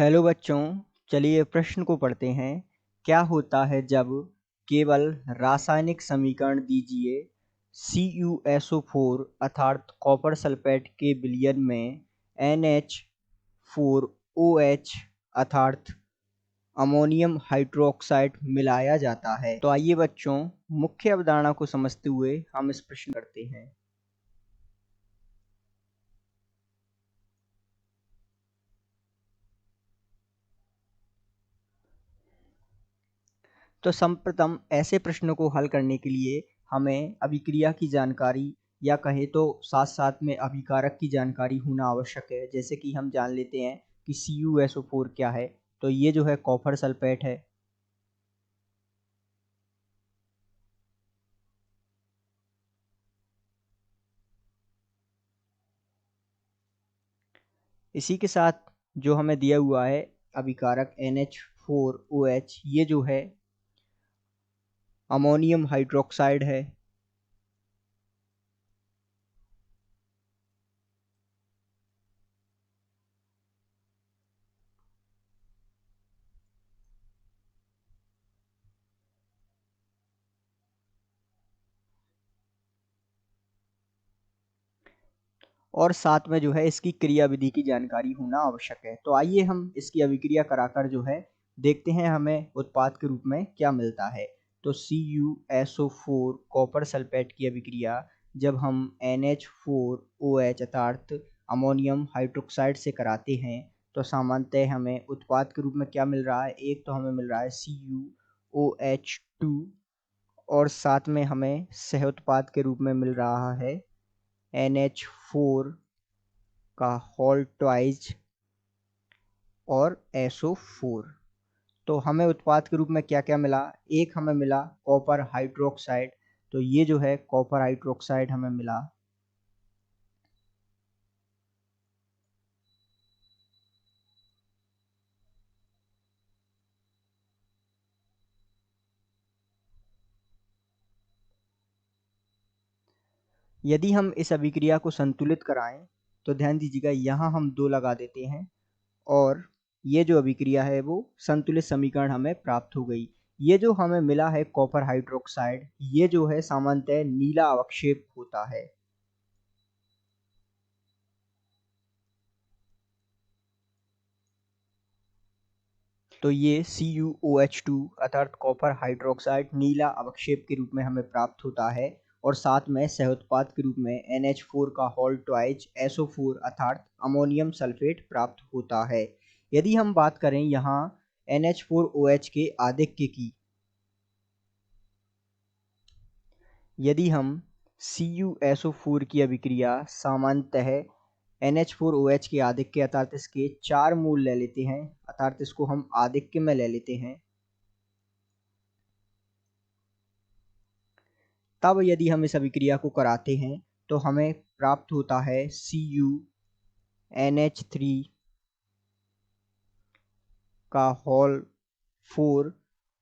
Hello बच्चों, चलिए प्रश्न को पढ़ते हैं। क्या होता है जब केवल रासायनिक समीकरण दीजिए CuSO4 अर्थात कॉपर सल्फेट के विलयन में NH4OH अर्थात अमोनियम हाइड्रोक्साइड मिलाया जाता है। तो आइए बच्चों, मुख्य अवधारणा को समझते हुए हम इस प्रश्न करते हैं। तो सर्वप्रथम ऐसे प्रश्नों को हल करने के लिए हमें अभिक्रिया की जानकारी या कहें तो साथ साथ में अभिकारक की जानकारी होना आवश्यक है। जैसे कि हम जान लेते हैं कि CuSO4 क्या है। तो ये जो है कॉपर सल्फेट है। इसी के साथ जो हमें दिया हुआ है अभिकारक NH4OH, ये जो है अमोनियम हाइड्रोक्साइड है। और साथ में जो है इसकी क्रिया विधि की जानकारी होना आवश्यक है। तो आइए हम इसकी अभिक्रिया कराकर जो है देखते हैं हमें उत्पाद के रूप में क्या मिलता है। तो CuSO4 कॉपर सल्फेट की अभिक्रिया जब हम NH4OH अर्थात अमोनियम हाइड्रोक्साइड से कराते हैं तो सामान्यतः हमें उत्पाद के रूप में क्या मिल रहा है। एक तो हमें मिल रहा है CuOH2 और साथ में हमें सह उत्पाद के रूप में मिल रहा है NH4 का होल ट्वाइज और SO4। तो हमें उत्पाद के रूप में क्या क्या मिला। एक हमें मिला कॉपर हाइड्रोक्साइड। तो ये जो है कॉपर हाइड्रोक्साइड हमें मिला। यदि हम इस अभिक्रिया को संतुलित कराएं तो ध्यान दीजिएगा, यहाँ हम 2 लगा देते हैं और ये जो अभिक्रिया है वो संतुलित समीकरण हमें प्राप्त हो गई। ये जो हमें मिला है कॉपर हाइड्रोक्साइड, ये जो है सामान्यतः नीला अवक्षेप होता है। तो ये CuOH2 अर्थात कॉपर हाइड्रोक्साइड नीला अवक्षेप के रूप में हमें प्राप्त होता है और साथ में सह उत्पाद के रूप में NH4 का होल ट्वाइज SO4 अर्थात अमोनियम सल्फेट प्राप्त होता है। यदि हम बात करें यहाँ NH4OH के आधिक्य की, यदि हम CuSO4 की अभिक्रिया सामान्यतः NH4OH के आधिक्य अर्थात इसके 4 मूल ले लेते हैं, अर्थात इसको हम आधिक्य में ले लेते हैं, तब यदि हम इस अभिक्रिया को कराते हैं तो हमें प्राप्त होता है CuNH3 का होल 4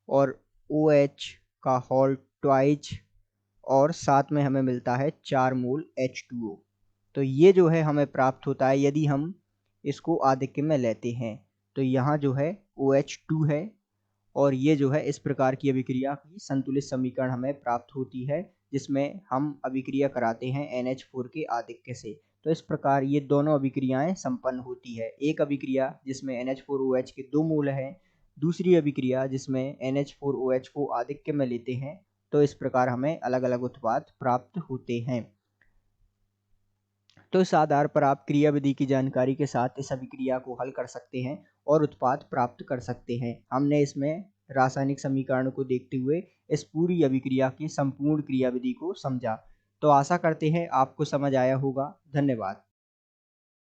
और OH का होल ट्वाइज और साथ में हमें मिलता है 4 मूल H2O। तो ये जो है हमें प्राप्त होता है यदि हम इसको आधिक्य में लेते हैं। तो यहाँ जो है OH2 है और ये जो है इस प्रकार की अभिक्रिया की संतुलित समीकरण हमें प्राप्त होती है जिसमें हम अभिक्रिया कराते हैं NH4 के आधिक्य से। तो इस प्रकार ये दोनों अभिक्रियाएं संपन्न होती है। एक अभिक्रिया जिसमें NH4OH के 2 मूल हैं, दूसरी अभिक्रिया जिसमें NH4OH को आधिक्य में लेते हैं। तो इस प्रकार हमें अलग अलग उत्पाद प्राप्त होते हैं। तो इस आधार पर आप क्रिया विधि की जानकारी के साथ इस अभिक्रिया को हल कर सकते हैं और उत्पाद प्राप्त कर सकते हैं। हमने इसमें रासायनिक समीकरण को देखते हुए इस पूरी अभिक्रिया की संपूर्ण क्रिया विधि को समझा। तो आशा करते हैं आपको समझ आया होगा। धन्यवाद।